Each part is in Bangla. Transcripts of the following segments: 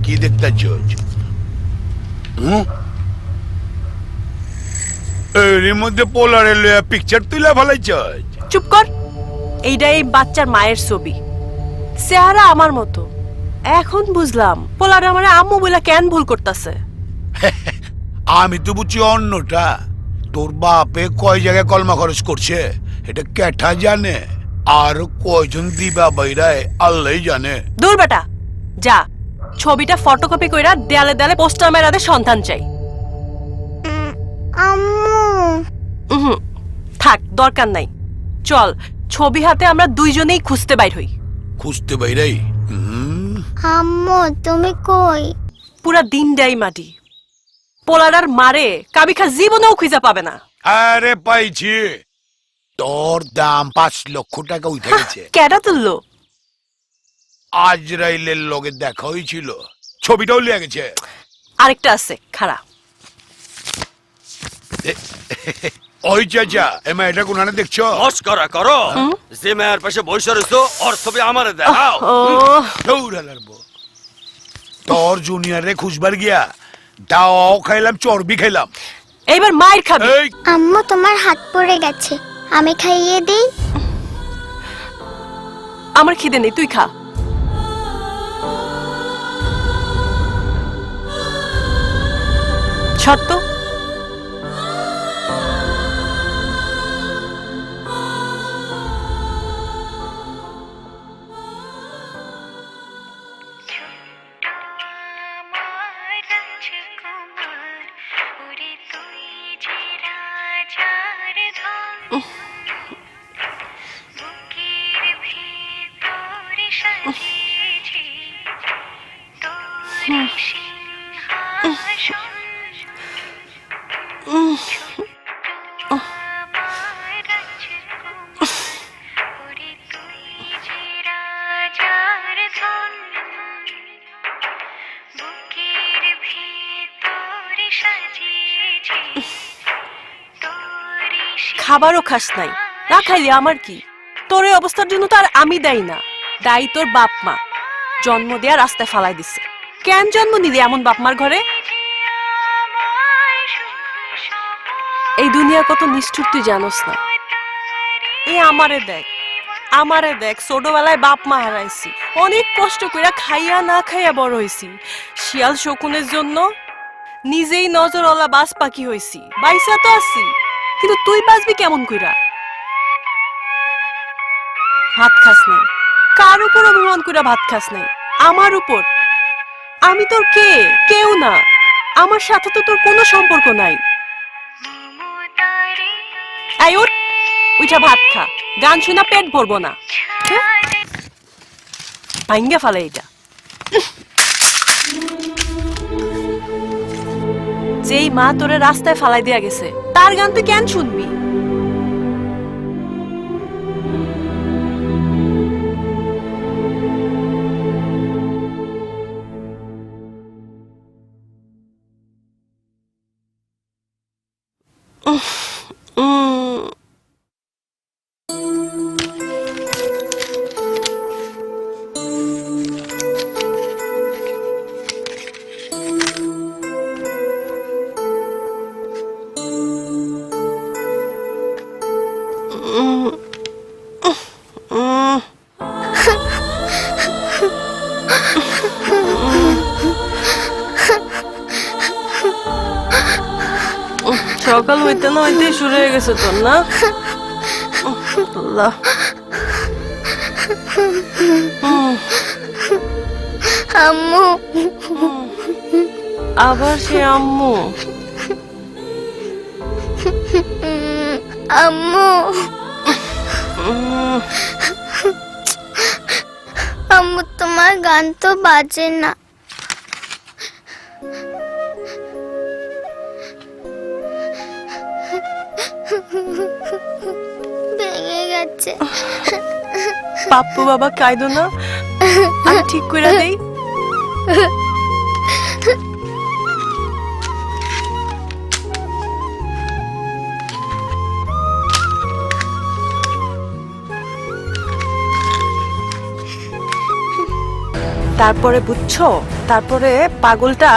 কি দেখতেছ? এর মধ্যে পোলারে লইয়া পিকচার তুলে ফেলাইছ। চুপ কর। এইটা এই বাচ্চার মায়ের ছবি, চেহারা আমার মতো। এখন বুঝলাম পোলারে আমারে আম্মু বইলা কেন ভুল করতেছে। আমি তো বুঝছি অন্যটা। তোর বাপে কয় জায়গায় কলমা খরচ করছে এটা কেঠা জানে, আর কয়জন দিবা বাইরায় আল্লাহ জানে। দূর বেটা, যা ছবিটা ফটোকপি কইরা দেয়ালে দেয়ালে পোস্টার মেরা দে, সন্তান চাই। আম্মু থাক, দরকার নাই। চল ছবি হাতে আমরা দুইজনেই খুঁজতে বাইর হই। খুঁজতে বাইরাই? আম্মু তুমি কই? পুরা দিনটাই মাটি। পোলারার মারে কাবিখা জীবনেও খুঁজা পাবে না। আরে পাইছি, তোর দাম 5 লক্ষ টাকা উঠে গেছে। কেডা তুললো? আজরাইলের লগে দেখা হয়েছিল, ছবিটাও লিয়ে গেছে। আরেকটা আছে, খাড়া। ওই চাচা, এমা এটা কোনানে দেখছো? মস্করা করো। যে মেয়ের পাশে বসে রইছো ওর ছবি আমারে দেখাও। দৌড়ালার বউ। তোর জুনিয়রে খুঁজবার গিয়া দাও খাইলাম, চর্বি খাইলাম। এইবার মায়ের খাবি। এই আম্মু তোমার হাত পড়ে গেছে, আমি খাইয়ে দিই। আমার খিদে নেই, তুই খা। সত্য খাবারও খাস নাই, না খাইলে আমার কি? তোর এই অবস্থার জন্য তো আর আমি দায়ী না, দায়ী তোর বাপ মা। জন্ম দেয়া রাস্তায় ফালাই দিছে। কেন জন্ম নিলি এমন বাপ মার ঘরে? এই দুনিয়া কত নিষ্ঠুর তুই জানোস না। এ আমারে দেখ ছোটবেলায় বাপ মা হারাইছি, অনেক কষ্ট কইরা খাইয়া না খাইয়া বড় হইছি। শিয়াল শকুনের জন্য নিজেই নজরওয়ালা বাস পাখি হইছি, বাইসা তো আছি। কিন্তু তুই বাঁচবি কেমন কইরা? ভাত খাস নাই, কার উপর অভিমান কইরা ভাত খাস নাই? আমার উপর। আমি তোর কে? কেউ না। আমার সাথে তো তোর কোনো সম্পর্ক নাই। এই উঠ, উঠা ভাত খা। গান শুনা পেট ভরবো না। ভাঙ্গা ফালে এটা। যেই মা তোরে রাস্তায় ফালাই দিয়া গেছে, তার গান তুই কেন শুনবি? সকাল হইতে না হইতে শুরু হয়ে গেছে তোর, না? আম্মু আবার সে আম্মু। আম্মু আম্মু তোমার গান তো বাজে না। ভেঙে গেছে। পাপ্পু বাবা কাইদো না, আমি ঠিক করে দেই। তারপরে বুঝছো, তারপরে পাগলটা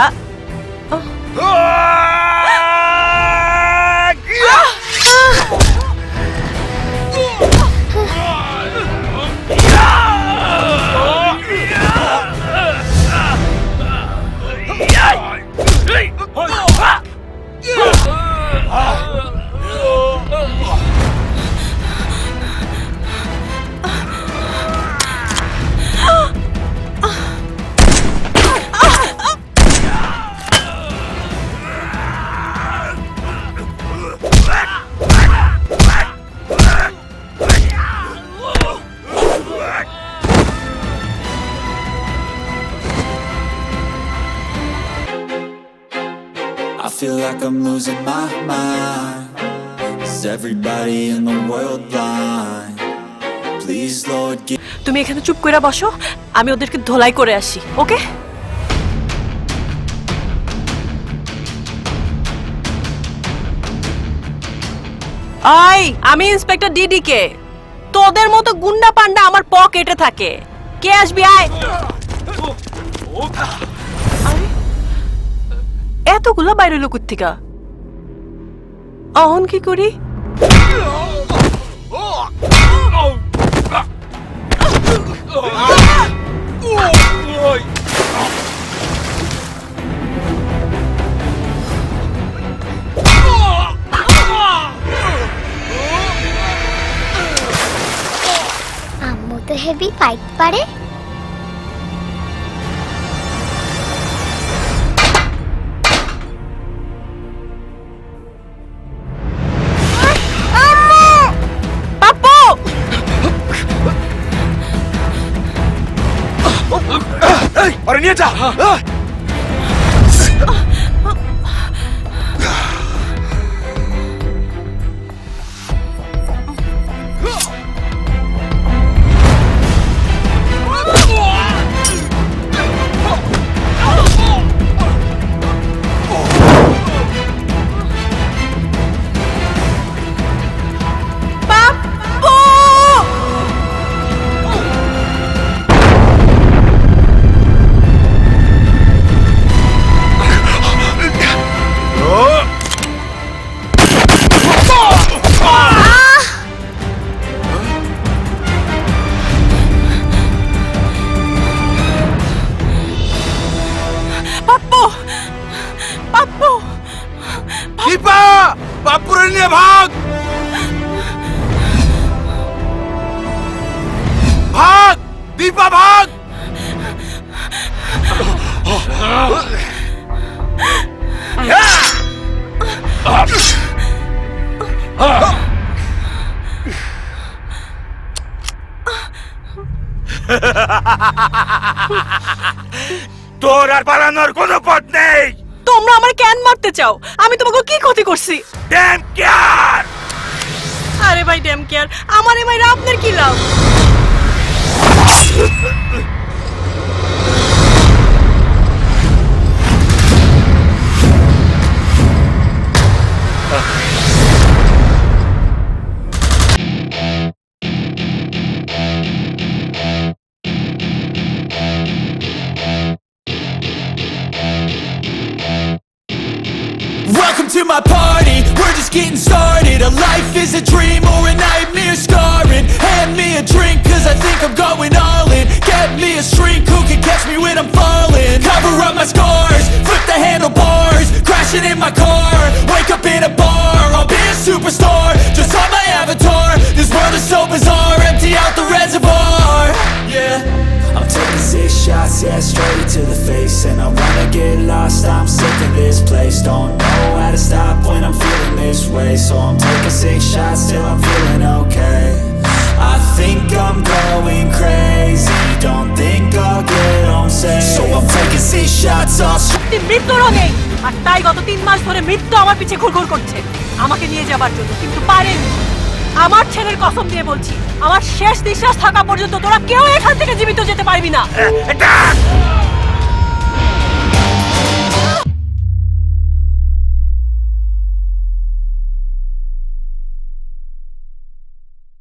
I feel like I'm losing my mind. Is everybody in the world blind? Please, Lord, give তুমি এখানে চুপ করে বসো, আমি ওদেরকে ধোলাই করে আসি, ওকে? আই, আমি ইন্সপেক্টর ডিডি কে। তোদের মতো গুন্ডা পান্ডা আমার পকেটে থাকে। কে আসবি আয়? আরে, এতগুলো বাইরে লোক থেকে অহন কি করি? আম্মু তো হেভি ফাইট পারে। পাপ্পু! আরে নিয়ে যা। পাপ্পু! পাপ্পু! পাপ্পু! দীপা, বাপুরে নিয়ে ভাগ। ভাগ, দীপা ভাগ। তোর আর পালানোর কোনো পথ নেই। তোমরা আমার কেন মারতে চাও? আমি তোমাকে কি ক্ষতি করছি? Damn care. আরে ভাই ড্যাম কেয়ার, আমার এই মাইরা আপনার কি লাভ? Welcome to my party, we're just getting started. A life is a dream or a nightmare scarring. Hand me a drink cause I think I'm going all in. Get me a shrink who can catch me when I'm falling. Cover up my scars, flip the handlebars. Crashing in my car, wake up in a bar. I'll be a superstar, just on my avatar. This world is so bizarre, empty out the reservoir. Yeah, I'm taking 6 shots, yeah, straight to the face. And I wanna get lost, I'm sick of this place. Don't know how to stop when I'm feeling this way. So I'm taking 6 shots till I'm feeling okay. I think I'm going crazy, don't think I'll get home safe. So I'm taking 6 shots, all সত্যি মৃত্যুরও নেই, আর তাই গত 3 মাস ধরে মৃত্যু আমার পিছে ঘুরঘুর করছে আমাকে নিয়ে যাবার জন্য, কিন্তু পারেনি। আমার ছেলের কসম দিয়ে বলছি, আমার শেষ নিঃশ্বাস থাকা পর্যন্ত তোরা কেউ এখান থেকে জীবিত যেতে পারবি না।